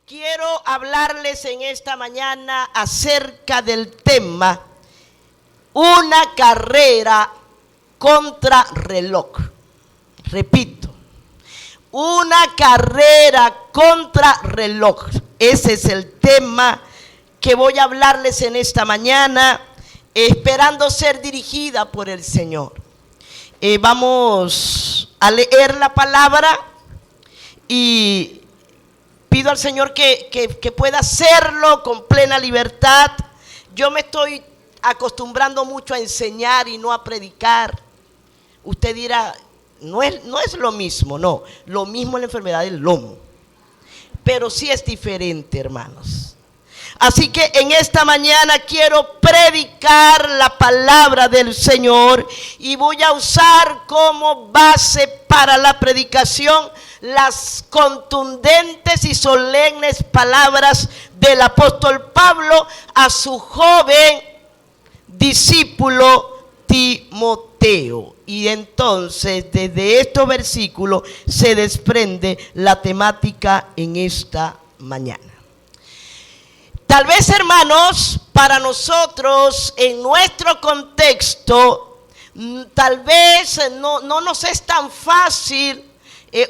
Quiero hablarles en esta mañana acerca del tema una carrera contra reloj. Repito, una carrera contra reloj. Ese es el tema que voy a hablarles en esta mañana, esperando ser dirigida por el Señor. Vamos a leer la palabra y pido al Señor que pueda hacerlo con plena libertad. Yo me estoy acostumbrando mucho a enseñar y no a predicar. Usted dirá, no es lo mismo, no. Lo mismo es la enfermedad del lomo, pero sí es diferente, hermanos. Así que en esta mañana quiero predicar la palabra del Señor y voy a usar como base para la predicación las contundentes y solemnes palabras del apóstol Pablo a su joven discípulo Timoteo. Y entonces desde estos versículos se desprende la temática en esta mañana. Tal vez, hermanos, para nosotros en nuestro contexto, tal vez no nos es tan fácil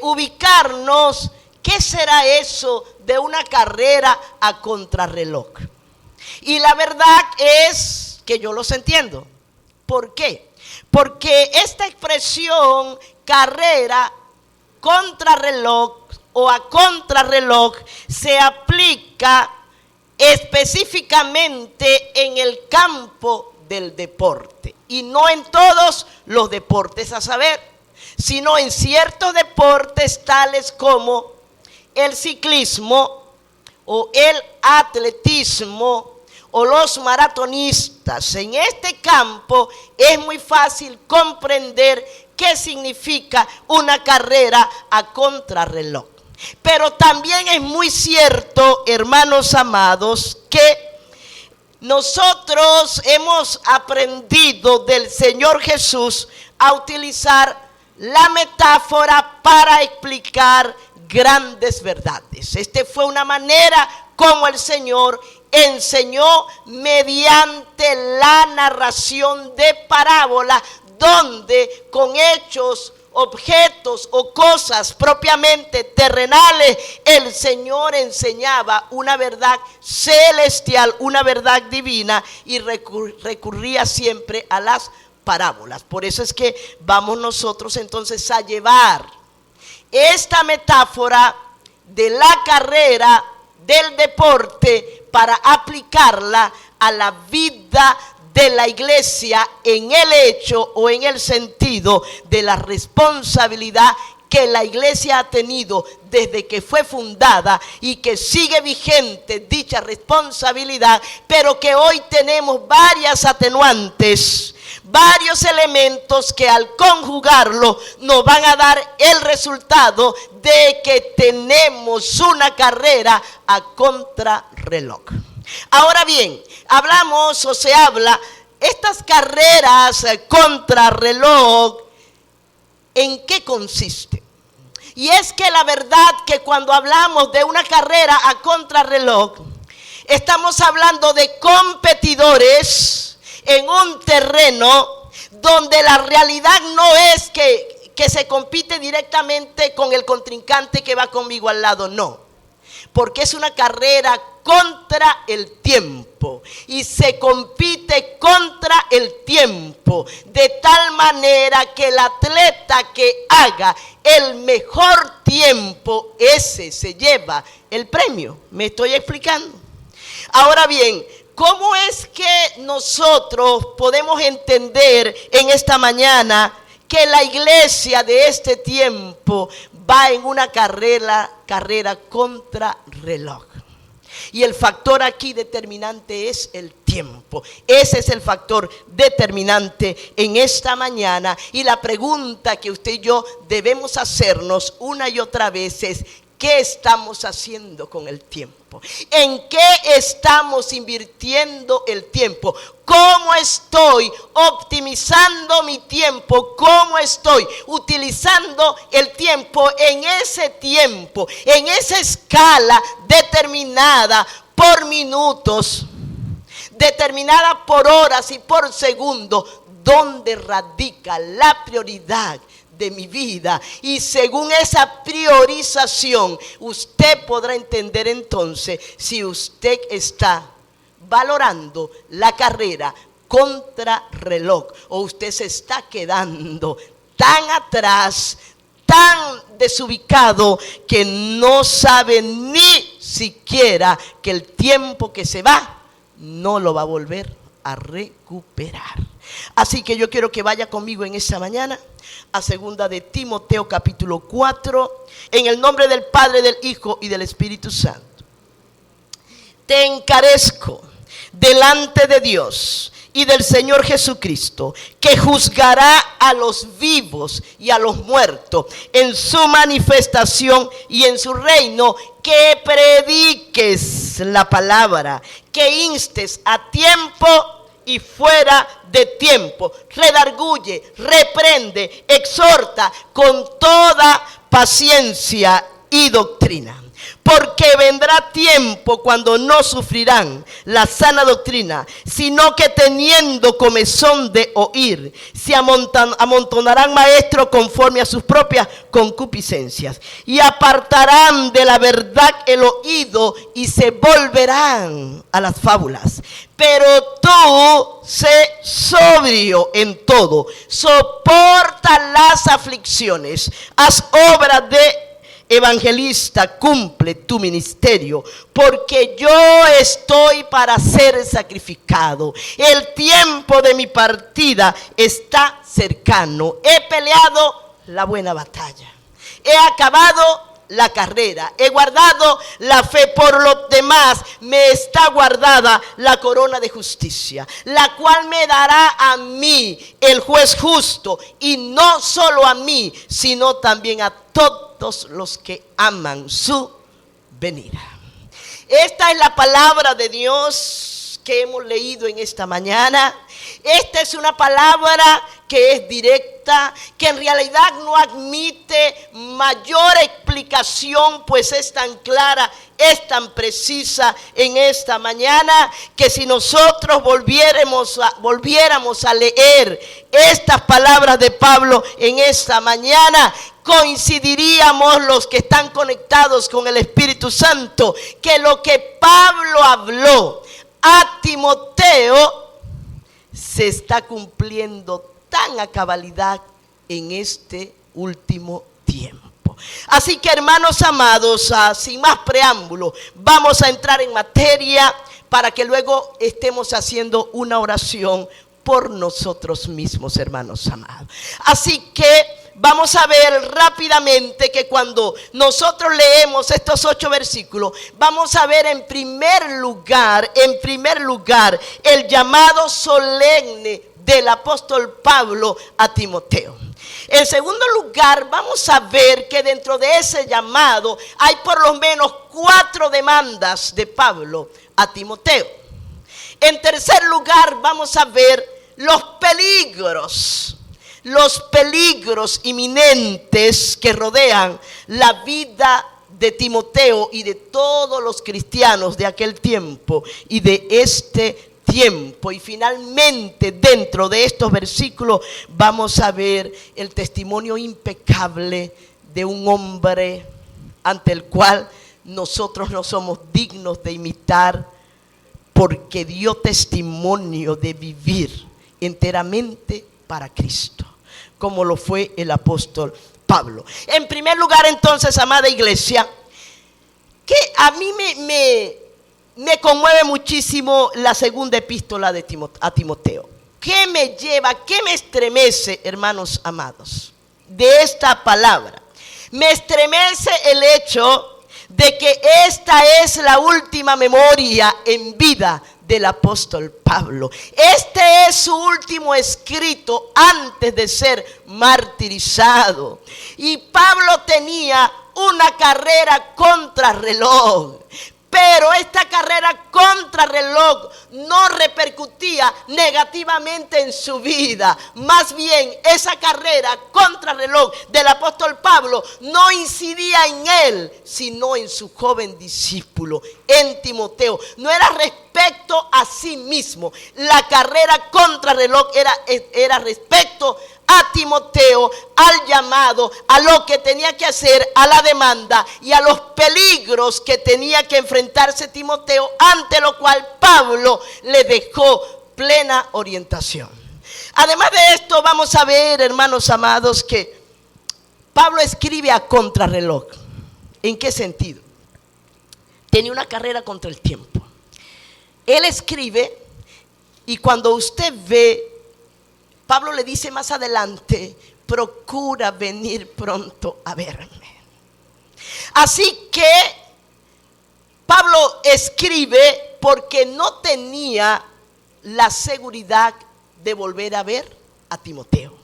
ubicarnos. ¿Qué será eso de una carrera a contrarreloj? Y la verdad es que yo los entiendo. ¿Por qué? Porque esta expresión carrera contrarreloj o a contrarreloj se aplica específicamente en el campo del deporte, y no en todos los deportes a saber, sino en ciertos deportes tales como el ciclismo o el atletismo o los maratonistas. En este campo es muy fácil comprender qué significa una carrera a contrarreloj. Pero también es muy cierto, hermanos amados, que nosotros hemos aprendido del Señor Jesús a utilizar la metáfora para explicar grandes verdades. Esta fue una manera como el Señor enseñó mediante la narración de parábolas, donde con hechos, objetos o cosas propiamente terrenales, el Señor enseñaba una verdad celestial, una verdad divina, y recurría siempre a las parábolas. Por eso es que vamos nosotros entonces a llevar esta metáfora de la carrera del deporte para aplicarla a la vida de la iglesia en el hecho o en el sentido de la responsabilidad que la iglesia ha tenido desde que fue fundada y que sigue vigente dicha responsabilidad, pero que hoy tenemos varias atenuantes, varios elementos que al conjugarlo nos van a dar el resultado de que tenemos una carrera a contrarreloj. Ahora bien, hablamos o se habla, estas carreras contrarreloj, ¿en qué consiste? Y es que la verdad que cuando hablamos de una carrera a contrarreloj, estamos hablando de competidores en un terreno donde la realidad no es que se compite directamente con el contrincante que va conmigo al lado, no. Porque es una carrera contra el tiempo y se compite contra el tiempo, de tal manera que el atleta que haga el mejor tiempo, ese se lleva el premio. ¿Me estoy explicando? Ahora bien, ¿cómo es que nosotros podemos entender en esta mañana que la iglesia de este tiempo va en una carrera contra reloj? Y el factor aquí determinante es el tiempo. Ese es el factor determinante en esta mañana. Y la pregunta que usted y yo debemos hacernos una y otra vez es: ¿qué estamos haciendo con el tiempo? ¿En qué estamos invirtiendo el tiempo? ¿Cómo estoy optimizando mi tiempo? ¿Cómo estoy utilizando el tiempo en ese tiempo, en esa escala determinada por minutos, determinada por horas y por segundos? ¿Dónde radica la prioridad de mi vida? Y según esa priorización, usted podrá entender entonces si usted está valorando la carrera contra reloj o usted se está quedando tan atrás, tan desubicado, que no sabe ni siquiera que el tiempo que se va no lo va a volver a recuperar. Así que yo quiero que vaya conmigo en esta mañana a 2 de Timoteo capítulo 4, en el nombre del Padre, del Hijo y del Espíritu Santo. Te encarezco delante de Dios y del Señor Jesucristo, que juzgará a los vivos y a los muertos en su manifestación y en su reino, que prediques la palabra, que instes a tiempo y fuera de tiempo, redarguye, reprende, exhorta con toda paciencia y doctrina. Porque vendrá tiempo cuando no sufrirán la sana doctrina, sino que teniendo comezón de oír, se amontonarán maestros conforme a sus propias concupiscencias, y apartarán de la verdad el oído y se volverán a las fábulas. Pero tú sé sobrio en todo, soporta las aflicciones, haz obra de evangelista, cumple tu ministerio, porque yo estoy para ser sacrificado. El tiempo de mi partida está cercano. He peleado la buena batalla, he acabado la carrera, he guardado la fe. Por lo demás me está guardada la corona de justicia, la cual me dará a mí el juez justo, y no solo a mí, sino también a todos los que aman su venida. Esta es la palabra de Dios que hemos leído en esta mañana. Esta es una palabra que es directa, que en realidad no admite mayor explicación, pues es tan clara, es tan precisa en esta mañana, que si nosotros volviéramos a leer estas palabras de Pablo en esta mañana, coincidiríamos los que están conectados con el Espíritu Santo, que lo que Pablo habló a Timoteo se está cumpliendo tan a cabalidad en este último tiempo. Así que, hermanos amados, sin más preámbulo, vamos a entrar en materia para que luego estemos haciendo una oración por nosotros mismos, hermanos amados. Así que vamos a ver rápidamente que cuando nosotros leemos estos 8 versículos, vamos a ver en primer lugar, el llamado solemne del apóstol Pablo a Timoteo. En segundo lugar, vamos a ver que dentro de ese llamado hay por lo menos 4 demandas de Pablo a Timoteo. En tercer lugar, vamos a ver los peligros inminentes que rodean la vida de Timoteo y de todos los cristianos de aquel tiempo y de este tiempo. Y finalmente, dentro de estos versículos vamos a ver el testimonio impecable de un hombre ante el cual nosotros no somos dignos de imitar, porque dio testimonio de vivir enteramente para Cristo, como lo fue el apóstol Pablo. En primer lugar, entonces, amada iglesia, que a mí me conmueve muchísimo la segunda epístola a Timoteo. ¿Qué me lleva, qué me estremece, hermanos amados, de esta palabra? Me estremece el hecho de que esta es la última memoria en vida del apóstol Pablo. Este es su último escrito antes de ser martirizado. Y Pablo tenía una carrera contra reloj. Pero esta carrera contra reloj no repercutía negativamente en su vida. Más bien, esa carrera contra reloj del apóstol Pablo no incidía en él, sino en su joven discípulo, en Timoteo. No era respecto a sí mismo. La carrera contra reloj era respecto a Timoteo, al llamado, a lo que tenía que hacer, a la demanda y a los peligros que tenía que enfrentarse Timoteo, ante lo cual Pablo le dejó plena orientación. Además de esto, vamos a ver, hermanos amados, que Pablo escribe a contrarreloj. ¿En qué sentido? Tenía una carrera contra el tiempo. Él escribe, y cuando usted ve, Pablo le dice más adelante: procura venir pronto a verme. Así que Pablo escribe porque no tenía la seguridad de volver a ver a Timoteo.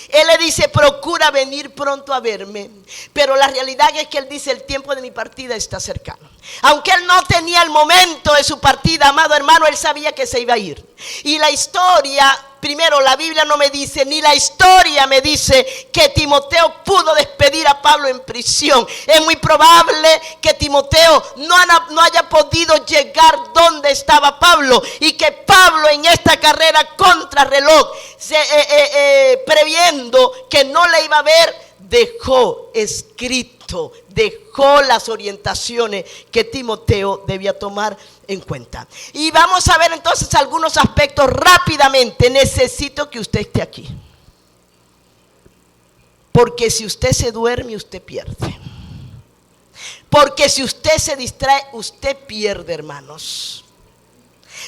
Él le dice: procura venir pronto a verme. Pero la realidad es que él dice: el tiempo de mi partida está cercano. Aunque él no tenía el momento de su partida, amado hermano, él sabía que se iba a ir. Y la historia, primero, la Biblia no me dice, ni la historia me dice que Timoteo pudo despedir a Pablo en prisión. Es muy probable que Timoteo no haya podido llegar donde estaba Pablo, y que Pablo, en esta carrera contra reloj, previendo que no le iba a ver, dejó escrito, dejó las orientaciones que Timoteo debía tomar en cuenta. Y vamos a ver entonces algunos aspectos rápidamente. Necesito que usted esté aquí, porque si usted se duerme, usted pierde. Porque si usted se distrae, usted pierde, hermanos.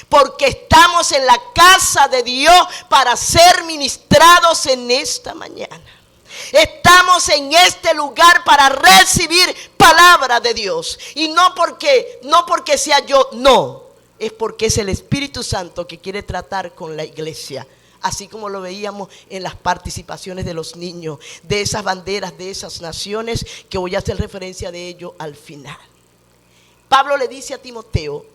Porque estamos en la casa de Dios para ser ministrados en esta mañana. Estamos en este lugar para recibir palabra de Dios. Y no porque sea yo, no. Es porque es el Espíritu Santo que quiere tratar con la iglesia. Así como lo veíamos en las participaciones de los niños, de esas banderas, de esas naciones, que voy a hacer referencia de ello al final. Pablo le dice a Timoteo: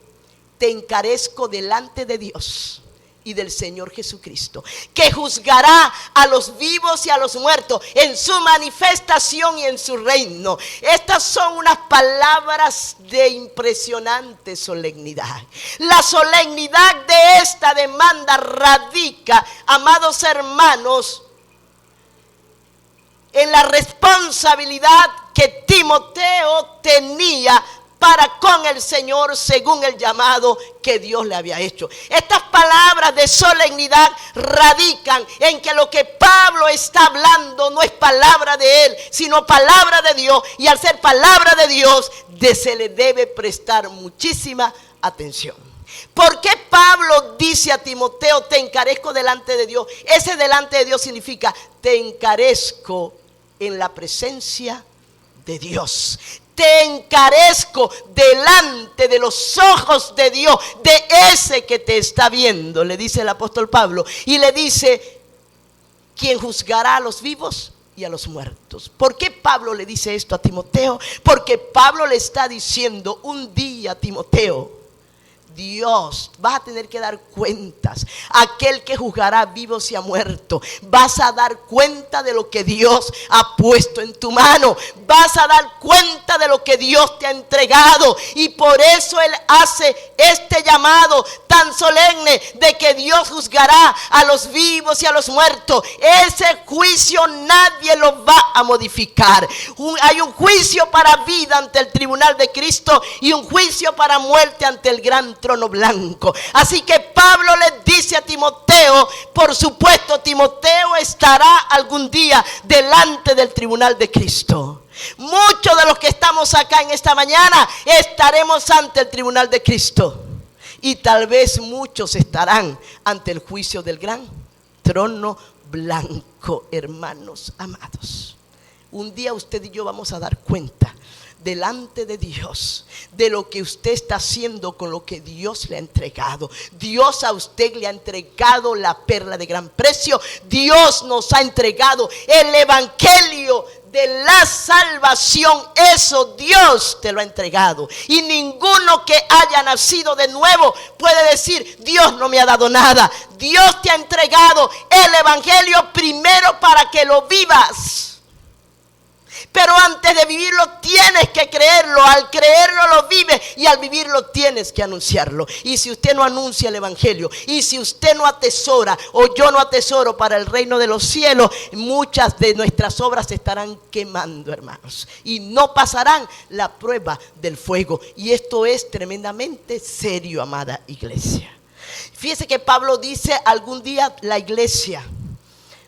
te encarezco delante de Dios y del Señor Jesucristo, que juzgará a los vivos y a los muertos en su manifestación y en su reino. Estas son unas palabras de impresionante solemnidad. La solemnidad de esta demanda radica, amados hermanos, en la responsabilidad que Timoteo tenía para con el Señor, según el llamado que Dios le había hecho. Estas palabras de solemnidad radican en que lo que Pablo está hablando no es palabra de él, sino palabra de Dios. Y al ser palabra de Dios, se le debe prestar muchísima atención. ¿Por qué Pablo dice a Timoteo: te encarezco delante de Dios? Ese delante de Dios significa: te encarezco en la presencia de Dios. Te encarezco delante de los ojos de Dios, de ese que te está viendo, le dice el apóstol Pablo. Y le dice: ¿quién juzgará a los vivos y a los muertos? ¿Por qué Pablo le dice esto a Timoteo? Porque Pablo le está diciendo: un día, Timoteo, Dios, vas a tener que dar cuentas. Aquel que juzgará a vivos y a muertos. Vas a dar cuenta de lo que Dios ha puesto en tu mano. Vas a dar cuenta de lo que Dios te ha entregado. Y por eso Él hace este llamado tan solemne de que Dios juzgará a los vivos y a los muertos. Ese juicio nadie lo va a modificar. Hay un juicio para vida ante el tribunal de Cristo y un juicio para muerte ante el gran trono blanco. Así que Pablo le dice a Timoteo: por supuesto, Timoteo estará algún día delante del tribunal de Cristo. Muchos de los que estamos acá en esta mañana estaremos ante el tribunal de Cristo. Y tal vez muchos estarán ante el juicio del gran trono blanco, hermanos amados. Un día usted y yo vamos a dar cuenta delante de Dios de lo que usted está haciendo con lo que Dios le ha entregado. Dios a usted le ha entregado la perla de gran precio. Dios nos ha entregado el evangelio de la salvación, eso Dios te lo ha entregado. Y ninguno que haya nacido de nuevo puede decir: Dios no me ha dado nada. Dios te ha entregado el evangelio primero para que lo vivas. Pero antes de vivirlo tienes que creerlo. Al creerlo lo vives, y al vivirlo tienes que anunciarlo. Y si usted no anuncia el evangelio, y si usted no atesora, o yo no atesoro para el reino de los cielos, muchas de nuestras obras se estarán quemando, hermanos, y no pasarán la prueba del fuego. Y esto es tremendamente serio, amada iglesia. Fíjese que Pablo dice: algún día la iglesia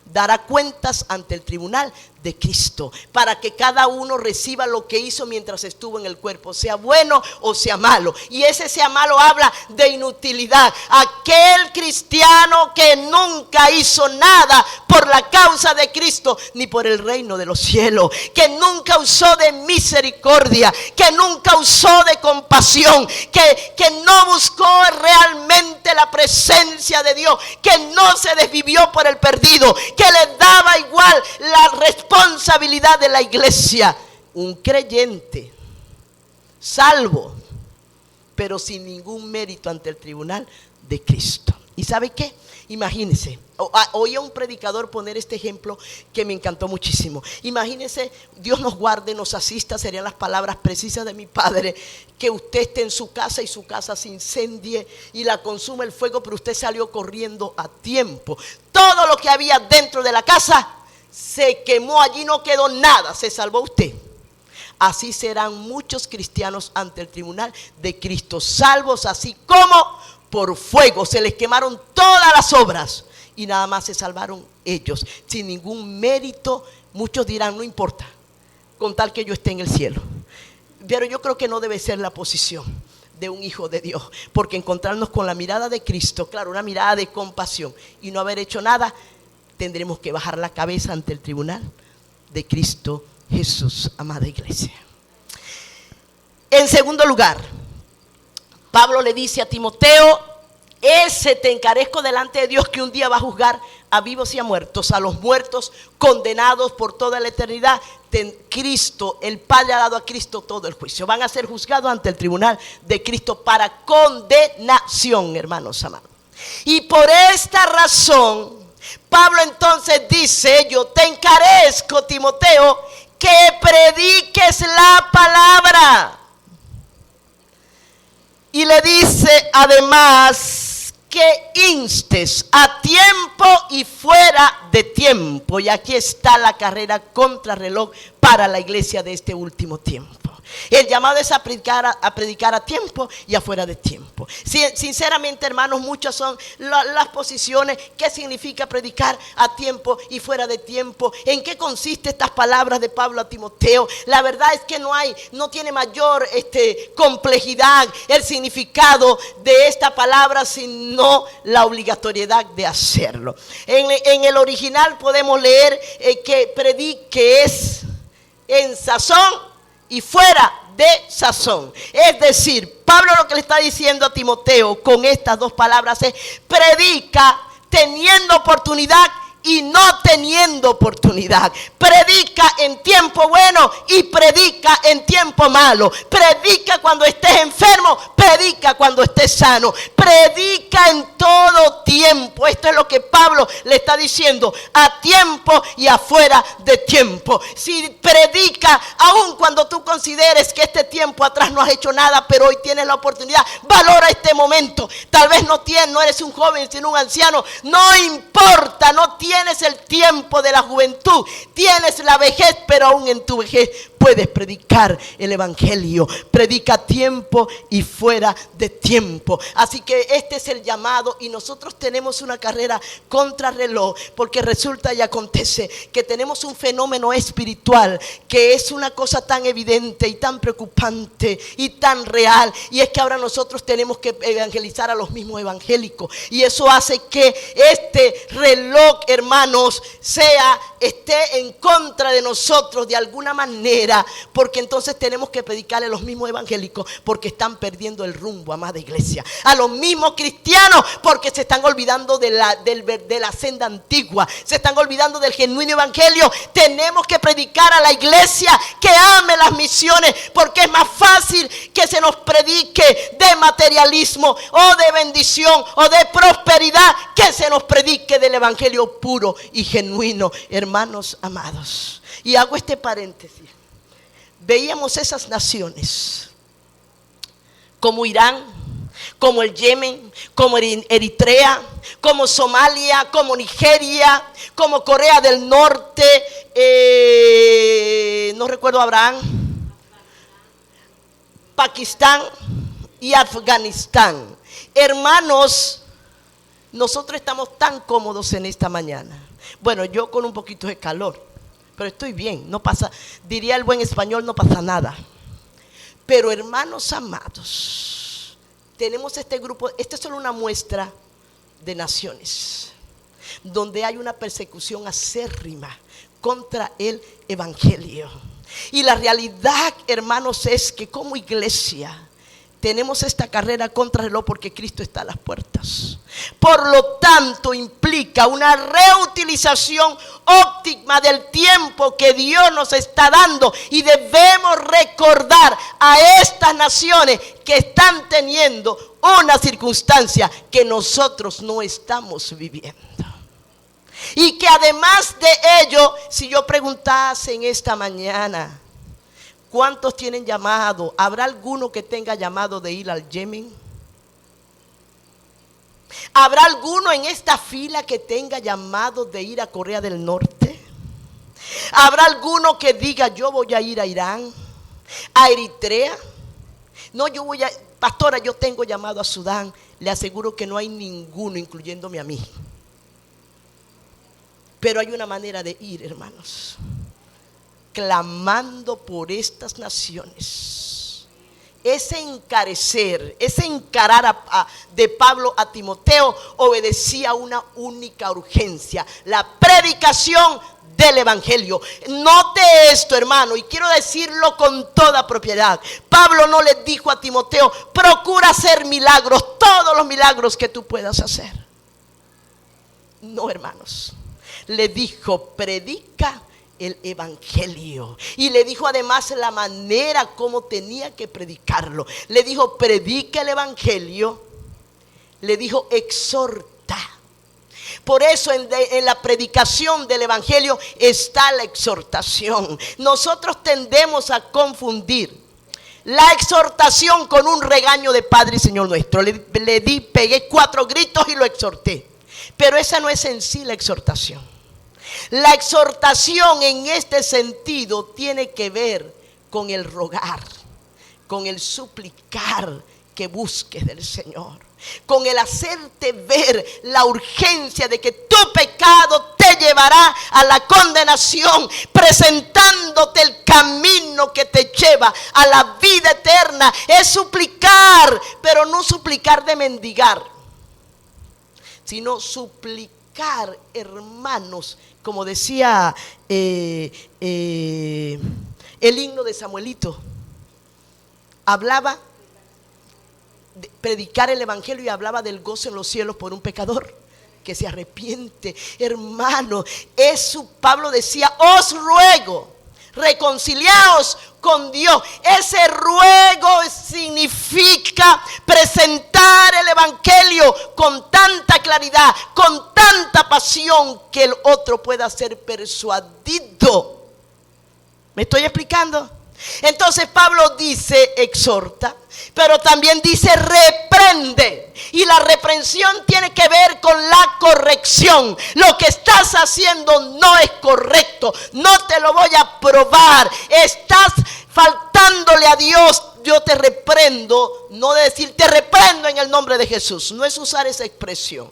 dará cuentas ante el tribunal de Cristo, para que cada uno reciba lo que hizo mientras estuvo en el cuerpo, sea bueno o sea malo. Y ese sea malo habla de inutilidad. Aquel cristiano que nunca hizo nada por la causa de Cristo ni por el reino de los cielos, que nunca usó de misericordia, que nunca usó de compasión, que no buscó realmente la presencia de Dios, que no se desvivió por el perdido, que le daba igual la responsabilidad de la iglesia. Un creyente salvo, pero sin ningún mérito ante el tribunal de Cristo. ¿Y sabe qué? Imagínese, oí a un predicador poner este ejemplo que me encantó muchísimo. Imagínese, Dios nos guarde, nos asista, serían las palabras precisas de mi padre, que usted esté en su casa y su casa se incendie y la consuma el fuego, pero usted salió corriendo a tiempo. Todo lo que había dentro de la casa se quemó, allí no quedó nada, se salvó usted. Así serán muchos cristianos ante el tribunal de Cristo, salvos así como por fuego. Se les quemaron todas las obras y nada más se salvaron ellos, sin ningún mérito. Muchos dirán: no importa, con tal que yo esté en el cielo. Pero yo creo que no debe ser la posición de un hijo de Dios, porque encontrarnos con la mirada de Cristo, claro, una mirada de compasión, y no haber hecho nada, tendremos que bajar la cabeza ante el tribunal de Cristo Jesús, amada iglesia. En segundo lugar, Pablo le dice a Timoteo: ese te encarezco delante de Dios, que un día va a juzgar a vivos y a muertos, a los muertos condenados por toda la eternidad. Cristo, el Padre ha dado a Cristo todo el juicio. Van a ser juzgados ante el tribunal de Cristo para condenación, hermanos amados. Y por esta razón, Pablo entonces dice: yo te encarezco, Timoteo, que prediques la palabra. Y le dice además que instes a tiempo y fuera de tiempo. Y aquí está la carrera contrarreloj para la iglesia de este último tiempo. El llamado es a predicar a tiempo y afuera de tiempo. Sinceramente, hermanos, muchas son las posiciones. ¿Qué significa predicar a tiempo y fuera de tiempo? ¿En qué consiste estas palabras de Pablo a Timoteo? La verdad es que no tiene mayor complejidad el significado de esta palabra, sino la obligatoriedad de hacerlo. En el original podemos leer que predique es en sazón y fuera de sazón. Es decir, Pablo lo que le está diciendo a Timoteo con estas dos palabras es: predica teniendo oportunidad y no teniendo oportunidad. Predica en tiempo bueno y predica en tiempo malo. Predica cuando estés enfermo, predica cuando estés sano. Predica en todo tiempo. Esto es lo que Pablo le está diciendo: a tiempo y afuera de tiempo. Si predica aun cuando tú consideres que este tiempo atrás no has hecho nada, pero hoy tienes la oportunidad, valora este momento. Tal vez no eres un joven sino un anciano, no importa, no tienes el tiempo de la juventud, tienes la vejez, pero aún en tu vejez puedes predicar el evangelio. Predica a tiempo y fuera de tiempo. Así que este es el llamado, y nosotros tenemos una carrera contrarreloj, porque resulta y acontece que tenemos un fenómeno espiritual que es una cosa tan evidente y tan preocupante y tan real, y es que ahora nosotros tenemos que evangelizar a los mismos evangélicos, y eso hace que este reloj, hermano, hermanos, esté en contra de nosotros de alguna manera, porque entonces tenemos que predicarle a los mismos evangélicos, porque están perdiendo el rumbo, amada iglesia. A los mismos cristianos, porque se están olvidando de la senda antigua, se están olvidando del genuino evangelio. Tenemos que predicar a la iglesia que ame las misiones, porque es más fácil que se nos predique de materialismo o de bendición o de prosperidad, que se nos predique del evangelio puro y genuino, hermanos amados. Y hago este paréntesis. Veíamos esas naciones como Irán, como el Yemen, como Eritrea, como Somalia, como Nigeria, como Corea del Norte, no recuerdo, Abraham, Pakistán y Afganistán. Hermanos, nosotros estamos tan cómodos en esta mañana. Bueno, yo con un poquito de calor, pero estoy bien, no pasa, diría el buen español, no pasa nada. Pero hermanos amados, tenemos este grupo, esta es solo una muestra de naciones donde hay una persecución acérrima contra el evangelio. Y la realidad, hermanos, es que como iglesia tenemos esta carrera contra reloj, porque Cristo está a las puertas. Por lo tanto, implica una reutilización óptima del tiempo que Dios nos está dando, y debemos recordar a estas naciones que están teniendo una circunstancia que nosotros no estamos viviendo. Y que además de ello, si yo preguntase en esta mañana, ¿cuántos tienen llamado? ¿Habrá alguno que tenga llamado de ir al Yemen? ¿Habrá alguno en esta fila que tenga llamado de ir a Corea del Norte? ¿Habrá alguno que diga, yo voy a ir a Irán, a Eritrea? No, pastora, yo tengo llamado a Sudán. Le aseguro que no hay ninguno, incluyéndome a mí. Pero hay una manera de ir, hermanos, clamando por estas naciones. Ese encarecer, ese encarar de Pablo a Timoteo obedecía a una única urgencia: la predicación del evangelio. Note esto, hermano, y quiero decirlo con toda propiedad. Pablo no le dijo a Timoteo, procura hacer milagros, todos los milagros que tú puedas hacer. No, hermanos. Le dijo, predica el evangelio. Y le dijo además la manera como tenía que predicarlo. Le dijo, predica el evangelio. Le dijo, exhorta. Por eso en la predicación del evangelio está la exhortación. Nosotros tendemos a confundir la exhortación con un regaño de Padre y Señor nuestro. Pegué 4 gritos y lo exhorté. Pero esa no es en sí la exhortación. La exhortación en este sentido tiene que ver con el rogar, con el suplicar que busques del Señor, con el hacerte ver la urgencia de que tu pecado te llevará a la condenación, presentándote el camino que te lleva a la vida eterna. Es suplicar, pero no suplicar de mendigar, sino suplicar, hermanos, como decía el himno de Samuelito. Hablaba de predicar el evangelio y hablaba del gozo en los cielos por un pecador que se arrepiente. Hermano, Pablo decía, os ruego, reconciliaos con Dios. Ese ruego significa presentar el evangelio con tanta claridad, con tanta pasión, que el otro pueda ser persuadido. ¿Me estoy explicando? Entonces Pablo dice exhorta, pero también dice reprende. Y la reprensión tiene que ver con la corrección. Lo que estás haciendo no es correcto, no te lo voy a probar, estás faltándole a Dios. Yo te reprendo, no de decir te reprendo en el nombre de Jesús, no es usar esa expresión.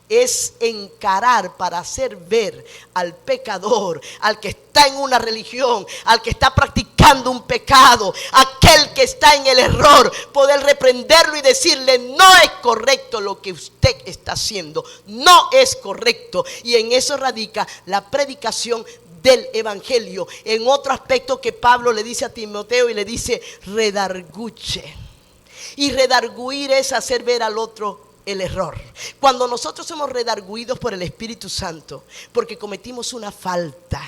es encarar para hacer ver al pecador, al que está en una religión, al que está practicando un pecado, aquel que está en el error, poder reprenderlo y decirle: no es correcto lo que usted está haciendo, no es correcto. Y en eso radica la predicación del evangelio. En otro aspecto que Pablo le dice a Timoteo, y le dice: redarguye. Y redarguir es hacer ver al otro el error. Cuando nosotros somos redarguidos por el Espíritu Santo porque cometimos una falta,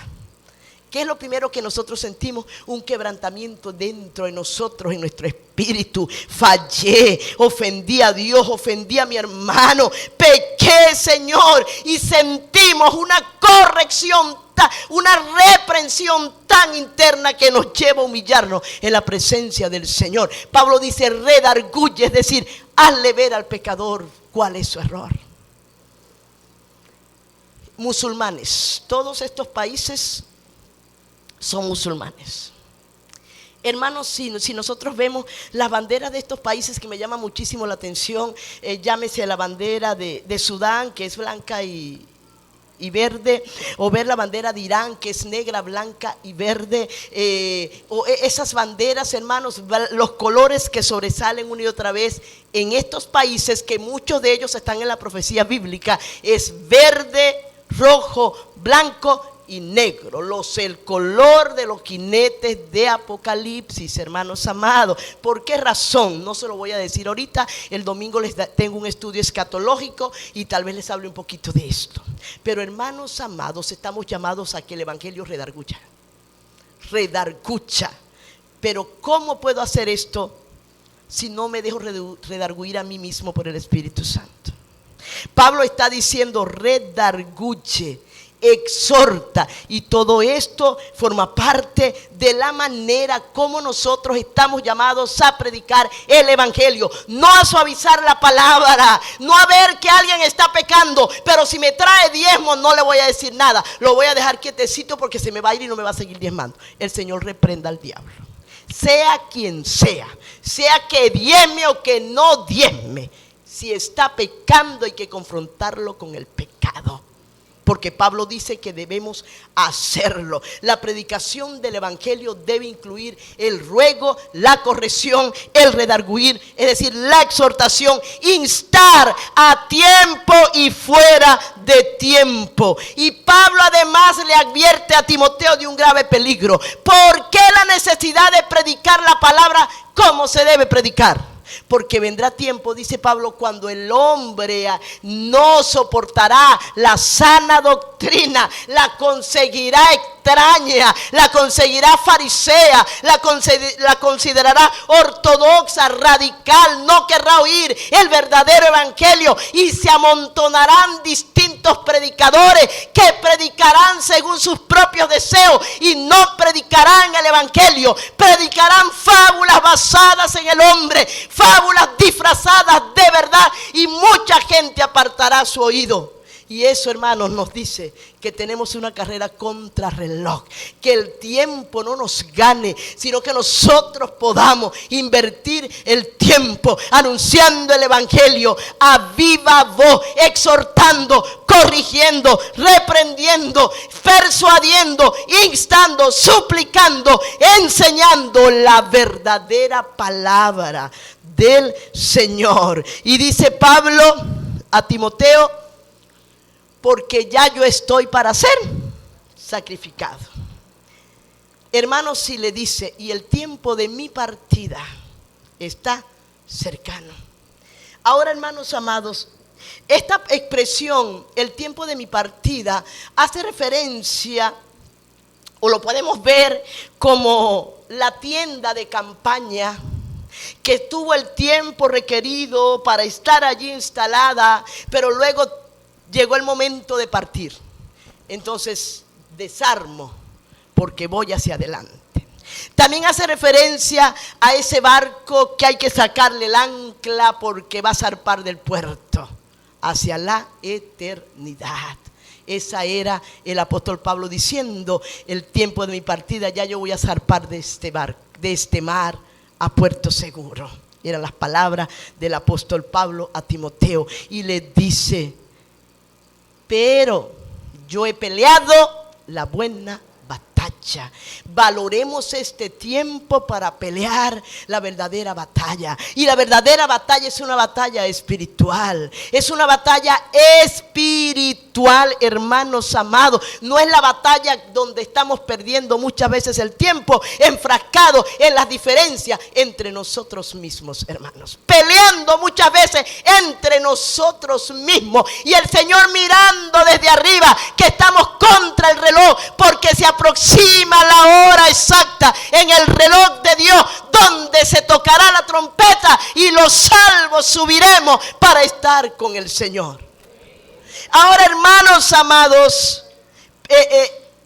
¿qué es lo primero que nosotros sentimos? Un quebrantamiento dentro de nosotros, en nuestro espíritu. Fallé, ofendí a Dios, ofendí a mi hermano, pequé, Señor, y sentimos una corrección, una reprensión tan interna que nos lleva a humillarnos en la presencia del Señor. Pablo dice: redarguye, es decir, hazle ver al pecador cuál es su error. Musulmanes, todos estos países son musulmanes. Hermanos, si nosotros vemos las banderas de estos países, que me llama muchísimo la atención, llámese la bandera de Sudán, que es blanca y verde, o ver la bandera de Irán, que es negra, blanca y verde, o esas banderas, hermanos, los colores que sobresalen una y otra vez en estos países, que muchos de ellos están en la profecía bíblica, es verde, rojo, blanco y negro, el color de los jinetes de Apocalipsis, hermanos amados. ¿Por qué razón? No se lo voy a decir ahorita. El domingo tengo un estudio escatológico y tal vez les hable un poquito de esto. Pero, hermanos amados, estamos llamados a que el evangelio redarguya. Pero ¿cómo puedo hacer esto si no me dejo redarguir a mí mismo por el Espíritu Santo? Pablo está diciendo: redarguye, exhorta, y todo esto forma parte de la manera como nosotros estamos llamados a predicar el evangelio. No a suavizar la palabra, no a ver que alguien está pecando, pero si me trae diezmo no le voy a decir nada, lo voy a dejar quietecito porque se me va a ir y no me va a seguir diezmando. El Señor reprenda al diablo, sea quien sea que diezme o que no diezme. Si está pecando, hay que confrontarlo con el pecado, porque Pablo dice que debemos hacerlo. La predicación del evangelio debe incluir el ruego, la corrección, el redarguir, es decir, la exhortación, instar a tiempo y fuera de tiempo. Y Pablo además le advierte a Timoteo de un grave peligro. ¿Por qué la necesidad de predicar la palabra como se debe predicar? Porque vendrá tiempo, dice Pablo, cuando el hombre no soportará la sana doctrina, la conseguirá extraña, la conseguirá farisea, la considerará ortodoxa, radical, no querrá oír el verdadero evangelio, y se amontonarán distintos predicadores que predicarán según sus propios deseos y no predicarán el evangelio. Predicarán fábulas basadas en el hombre, fábulas disfrazadas de verdad, y mucha gente apartará su oído. Y eso, hermanos, nos dice que tenemos una carrera contra reloj, que el tiempo no nos gane, sino que nosotros podamos invertir el tiempo anunciando el evangelio a viva voz, exhortando, corrigiendo, reprendiendo, persuadiendo, instando, suplicando, enseñando la verdadera palabra del Señor. Y dice Pablo a Timoteo: porque ya yo estoy para ser sacrificado. Hermanos, si le dice: y el tiempo de mi partida está cercano. Ahora, hermanos amados, esta expresión, el tiempo de mi partida, hace referencia, o lo podemos ver como la tienda de campaña que tuvo el tiempo requerido para estar allí instalada, pero luego llegó el momento de partir. Entonces desarmo porque voy hacia adelante. También hace referencia a ese barco que hay que sacarle el ancla porque va a zarpar del puerto hacia la eternidad. Esa era el apóstol Pablo diciendo: el tiempo de mi partida, ya yo voy a zarpar de este barco, de este mar, a puerto seguro. Eran las palabras del apóstol Pablo a Timoteo, y le dice: pero yo he peleado la buena batalla. Valoremos este tiempo para pelear la verdadera batalla. Y la verdadera batalla es una batalla espiritual. Es una batalla espiritual, hermanos amados. No es la batalla donde estamos perdiendo muchas veces el tiempo, enfrascados en las diferencias entre nosotros mismos, hermanos. Peleando muchas veces entre nosotros mismos. Y el Señor mirando desde arriba que estamos contra el reloj, porque se aproxima la hora exacta en el reloj de Dios, donde se tocará la trompeta y los salvos subiremos para estar con el Señor. Ahora, hermanos amados,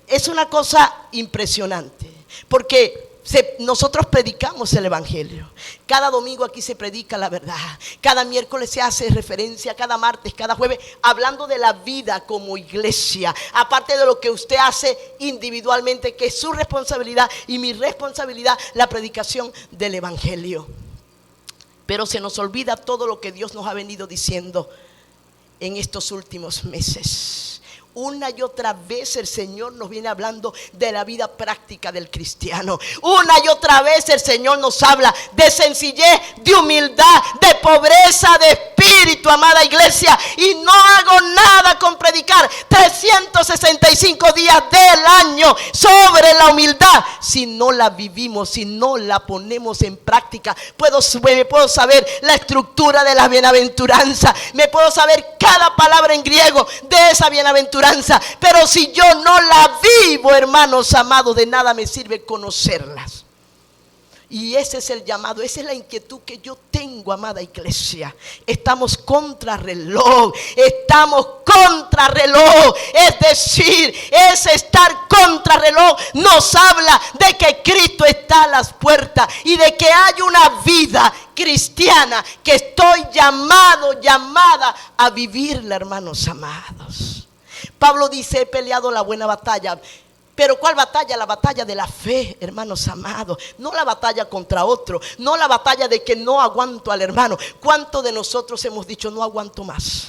es una cosa impresionante, porque nosotros predicamos el Evangelio. Cada domingo aquí se predica la verdad. Cada miércoles se hace referencia, cada martes, cada jueves, hablando de la vida como iglesia. Aparte de lo que usted hace individualmente, que es su responsabilidad y mi responsabilidad, la predicación del Evangelio. Pero se nos olvida todo lo que Dios nos ha venido diciendo en estos últimos meses. Una y otra vez el Señor nos viene hablando de la vida práctica del cristiano. Una y otra vez el Señor nos habla de sencillez, de humildad, de pobreza de espíritu, amada iglesia. Y no hago nada con predicar 365 días del año sobre la humildad si no la vivimos, si no la ponemos en práctica. Me puedo saber la estructura de la bienaventuranza, me puedo saber cada palabra en griego de esa bienaventuranza, pero si yo no la vivo, hermanos amados, de nada me sirve conocerlas. Y ese es el llamado, esa es la inquietud que yo tengo, amada iglesia. Estamos contra reloj, es decir, ese estar contra reloj nos habla de que Cristo está a las puertas y de que hay una vida cristiana que estoy llamada a vivirla, hermanos amados. Pablo dice: he peleado la buena batalla. Pero ¿cuál batalla? La batalla de la fe, hermanos amados. No la batalla contra otro, no la batalla de que no aguanto al hermano. ¿Cuántos de nosotros hemos dicho no aguanto más?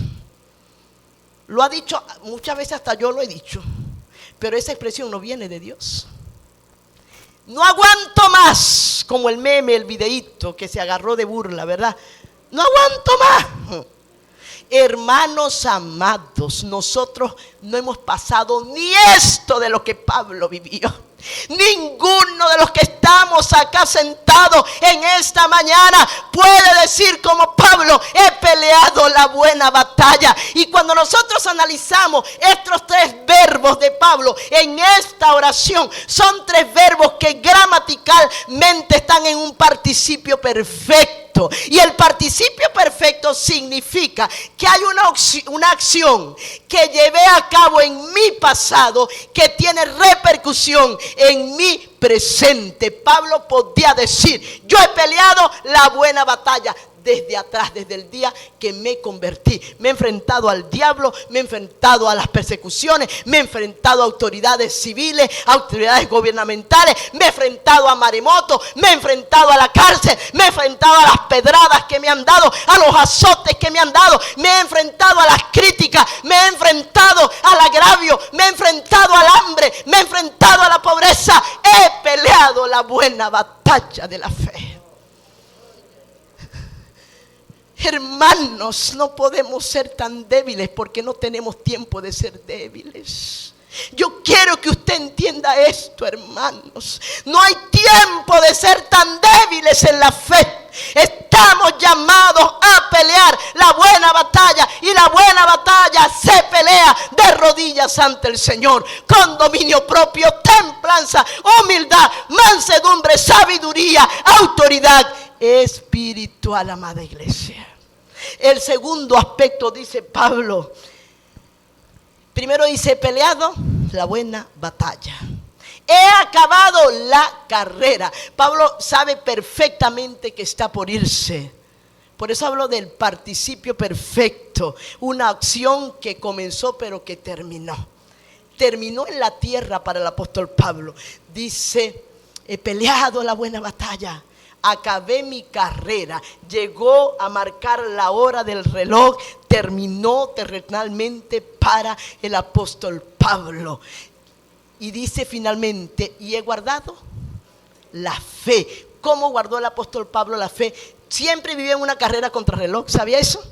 Lo ha dicho muchas veces, hasta yo lo he dicho, pero esa expresión no viene de Dios. No aguanto más, como el meme, el videíto que se agarró de burla, ¿verdad? No aguanto más. Hermanos amados, nosotros no hemos pasado ni esto de lo que Pablo vivió. Ninguno de los que estamos acá sentados en esta mañana puede decir como Pablo: he peleado la buena batalla. Y cuando nosotros analizamos estos tres verbos de Pablo en esta oración, son tres verbos que gramaticalmente están en un participio perfecto. Y el participio perfecto significa que hay una acción que llevé a cabo en mi pasado que tiene repercusión en mi presente. Pablo podía decir: yo he peleado la buena batalla desde atrás, desde el día que me convertí. Me he enfrentado al diablo, me he enfrentado a las persecuciones, me he enfrentado a autoridades civiles, a autoridades gubernamentales, me he enfrentado a maremotos, me he enfrentado a la cárcel, me he enfrentado a las pedradas que me han dado, a los azotes que me han dado, me he enfrentado a las críticas, me he enfrentado al agravio, me he enfrentado al hambre, me he enfrentado a la pobreza. He peleado la buena batalla de la fe. Hermanos, no podemos ser tan débiles porque no tenemos tiempo de ser débiles. Yo quiero que usted entienda esto, hermanos. No hay tiempo de ser tan débiles en la fe. Estamos llamados a pelear la buena batalla, y la buena batalla se pelea de rodillas ante el Señor, con dominio propio, templanza, humildad, mansedumbre, sabiduría, autoridad espiritual, amada iglesia. El segundo aspecto, dice Pablo, primero dice: he peleado la buena batalla, he acabado la carrera. Pablo sabe perfectamente que está por irse. Por eso hablo del participio perfecto, una acción que comenzó pero que terminó en la tierra para el apóstol Pablo. Dice: he peleado la buena batalla, acabé mi carrera. Llegó a marcar la hora del reloj, terminó terrenalmente para el apóstol Pablo. Y dice finalmente, y he guardado la fe. ¿Cómo guardó el apóstol Pablo la fe? Siempre vivió en una carrera contra reloj, ¿sabía eso?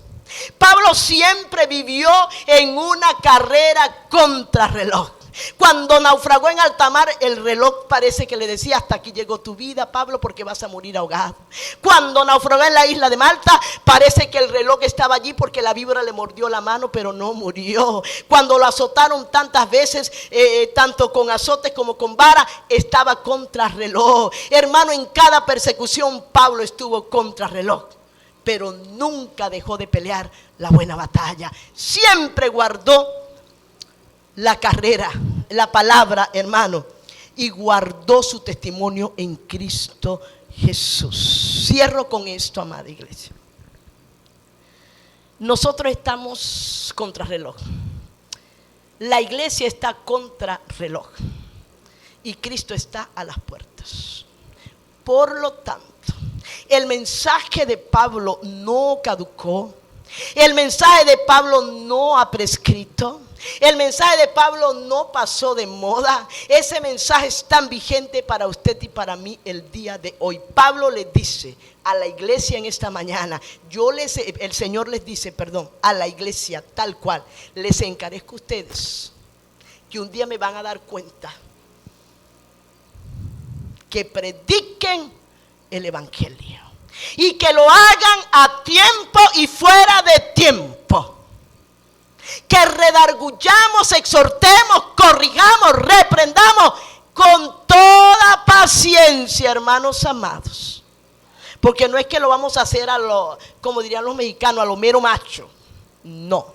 Pablo siempre vivió en una carrera contra reloj. Cuando naufragó en alta mar, el reloj parece que le decía: hasta aquí llegó tu vida, Pablo, porque vas a morir ahogado. Cuando naufragó en la isla de Malta, parece que el reloj estaba allí porque la víbora le mordió la mano, pero no murió. Cuando lo azotaron tantas veces, tanto con azotes como con vara, estaba contra reloj. Hermano, en cada persecución Pablo estuvo contra reloj, pero nunca dejó de pelear la buena batalla. Siempre guardó la carrera, la palabra, hermano, y guardó su testimonio en Cristo Jesús. Cierro con esto, amada iglesia. Nosotros estamos contra reloj. La iglesia está contra reloj y Cristo está a las puertas. Por lo tanto, el mensaje de Pablo no caducó. El mensaje de Pablo no ha prescrito. El mensaje de Pablo no pasó de moda. Ese mensaje es tan vigente para usted y para mí el día de hoy. Pablo le dice a la iglesia en esta mañana, el Señor les dice, a la iglesia tal cual, les encarezco a ustedes que un día me van a dar cuenta que prediquen el evangelio y que lo hagan a tiempo y fuera de tiempo. Que redarguyamos, exhortemos, corrijamos, reprendamos con toda paciencia, hermanos amados. Porque no es que lo vamos a hacer como dirían los mexicanos, a lo mero macho. No.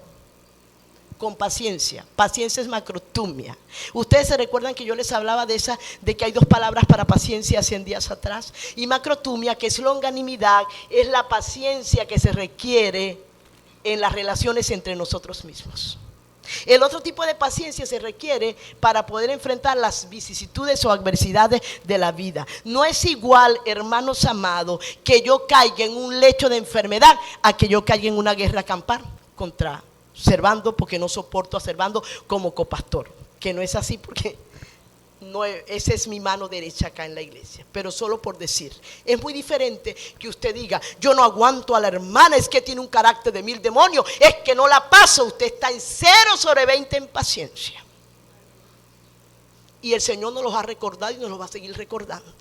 Con paciencia. Paciencia es macrotumia. Ustedes se recuerdan que yo les hablaba de que hay dos palabras para paciencia hace días atrás. Y macrotumia, que es longanimidad, es la paciencia que se requiere en las relaciones entre nosotros mismos. El otro tipo de paciencia se requiere para poder enfrentar las vicisitudes o adversidades de la vida. No es igual, hermanos amados, que yo caiga en un lecho de enfermedad a que yo caiga en una guerra campal contra Servando, porque no soporto a Servando como copastor. Que no es así, porque esa es mi mano derecha acá en la iglesia, pero solo por decir. Es muy diferente que usted diga: yo no aguanto a la hermana, es que tiene un carácter de 1000 demonios, es que no la paso. Usted está en 0/20 en paciencia, y el Señor nos los ha recordado y nos los va a seguir recordando,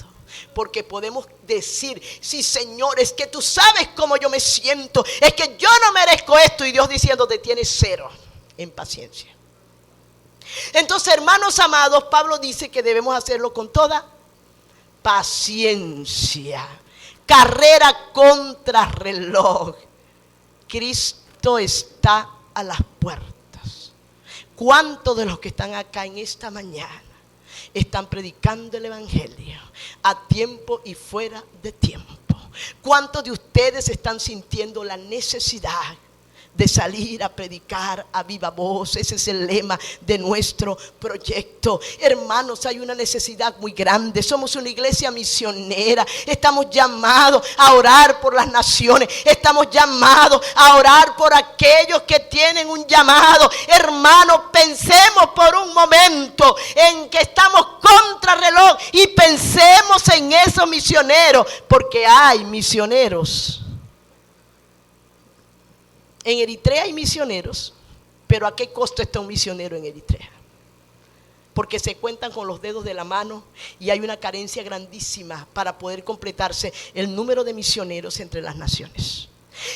porque podemos decir: sí, Señor, es que tú sabes cómo yo me siento, es que yo no merezco esto, y Dios diciéndote: tienes 0 en paciencia. Entonces, hermanos amados, Pablo dice que debemos hacerlo con toda paciencia. Carrera contra reloj. Cristo está a las puertas. ¿Cuántos de los que están acá en esta mañana están predicando el evangelio a tiempo y fuera de tiempo? ¿Cuántos de ustedes están sintiendo la necesidad de salir a predicar a viva voz? Ese es el lema de nuestro proyecto. Hermanos, hay una necesidad muy grande. Somos una iglesia misionera. Estamos llamados a orar por las naciones. Estamos llamados a orar por aquellos que tienen un llamado. Hermanos, pensemos por un momento en que estamos contra reloj y pensemos en esos misioneros, porque hay misioneros. En Eritrea hay misioneros, pero ¿a qué costo está un misionero en Eritrea? Porque se cuentan con los dedos de la mano y hay una carencia grandísima para poder completarse el número de misioneros entre las naciones.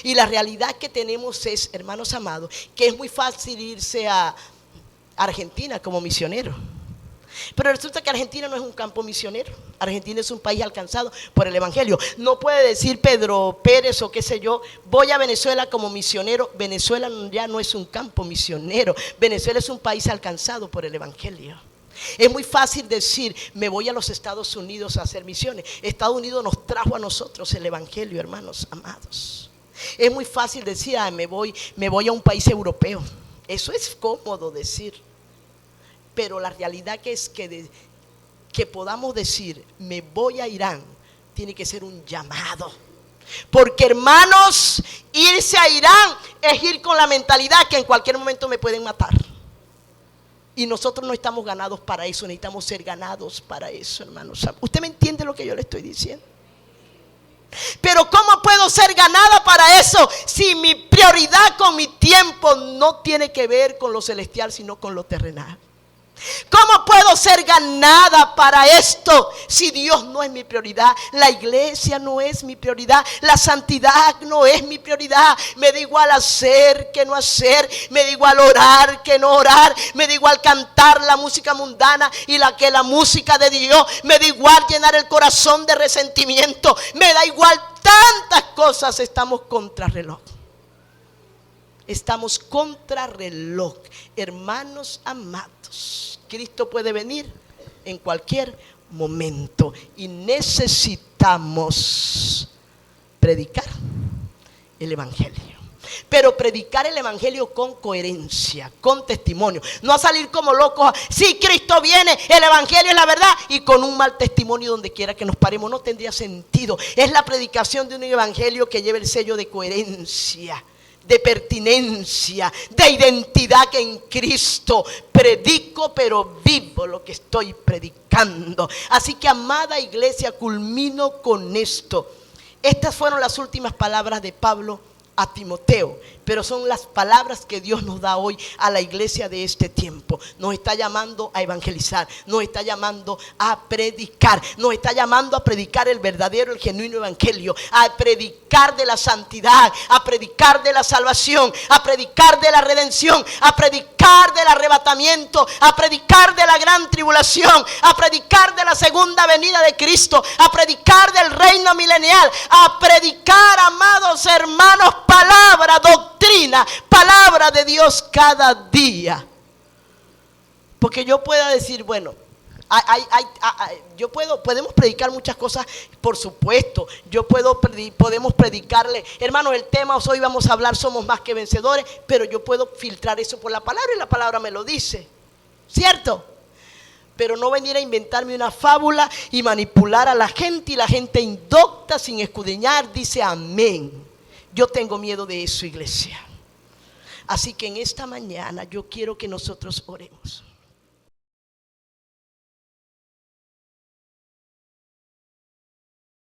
Y la realidad que tenemos es, hermanos amados, que es muy fácil irse a Argentina como misionero. Pero resulta que Argentina no es un campo misionero. Argentina es un país alcanzado por el evangelio. No puede decir Pedro Pérez o qué sé yo: voy a Venezuela como misionero. Venezuela ya no es un campo misionero. Venezuela es un país alcanzado por el evangelio. Es muy fácil decir: me voy a los Estados Unidos a hacer misiones. Estados Unidos nos trajo a nosotros el evangelio, hermanos amados. Es muy fácil decir: me voy a un país europeo. Eso es cómodo decir. Pero la realidad que es que podamos decir: me voy a Irán, tiene que ser un llamado. Porque, hermanos, irse a Irán es ir con la mentalidad que en cualquier momento me pueden matar. Y nosotros no estamos ganados para eso, necesitamos ser ganados para eso, hermanos. ¿Usted me entiende lo que yo le estoy diciendo? Pero ¿cómo puedo ser ganada para eso si mi prioridad con mi tiempo no tiene que ver con lo celestial, sino con lo terrenal? ¿Cómo puedo ser ganada para esto si Dios no es mi prioridad? La iglesia no es mi prioridad, la santidad no es mi prioridad. Me da igual hacer que no hacer, me da igual orar que no orar, me da igual cantar la música mundana y la música de Dios, me da igual llenar el corazón de resentimiento, me da igual tantas cosas. Estamos contra reloj. Estamos contra reloj, hermanos amados. Cristo puede venir en cualquier momento y necesitamos predicar el evangelio. Pero predicar el evangelio con coherencia, con testimonio. No a salir como locos. Si Cristo viene, el evangelio es la verdad, y con un mal testimonio donde quiera que nos paremos. No tendría sentido. Es la predicación de un evangelio que lleva el sello de coherencia, de pertinencia, de identidad, que en Cristo predico, pero vivo lo que estoy predicando. Así que, amada iglesia, culmino con esto. Estas fueron las últimas palabras de Pablo a Timoteo, pero son las palabras que Dios nos da hoy a la iglesia de este tiempo. Nos está llamando a evangelizar, nos está llamando a predicar, nos está llamando a predicar el verdadero, el genuino evangelio, a predicar de la santidad, a predicar de la salvación, a predicar de la redención, a predicar del arrebatamiento, a predicar de la gran tribulación, a predicar de la segunda venida de Cristo, a predicar del reino milenial, a predicar, amados hermanos, palabra, doctrina, palabra de Dios cada día. Porque yo pueda decir, bueno, podemos predicar muchas cosas, por supuesto. Podemos predicarle, hermanos, el tema hoy vamos a hablar, somos más que vencedores, pero yo puedo filtrar eso por la palabra y la palabra me lo dice, ¿cierto? Pero no venir a inventarme una fábula y manipular a la gente, y la gente indocta sin escudriñar dice amén. Yo tengo miedo de eso, iglesia. Así que en esta mañana yo quiero que nosotros oremos.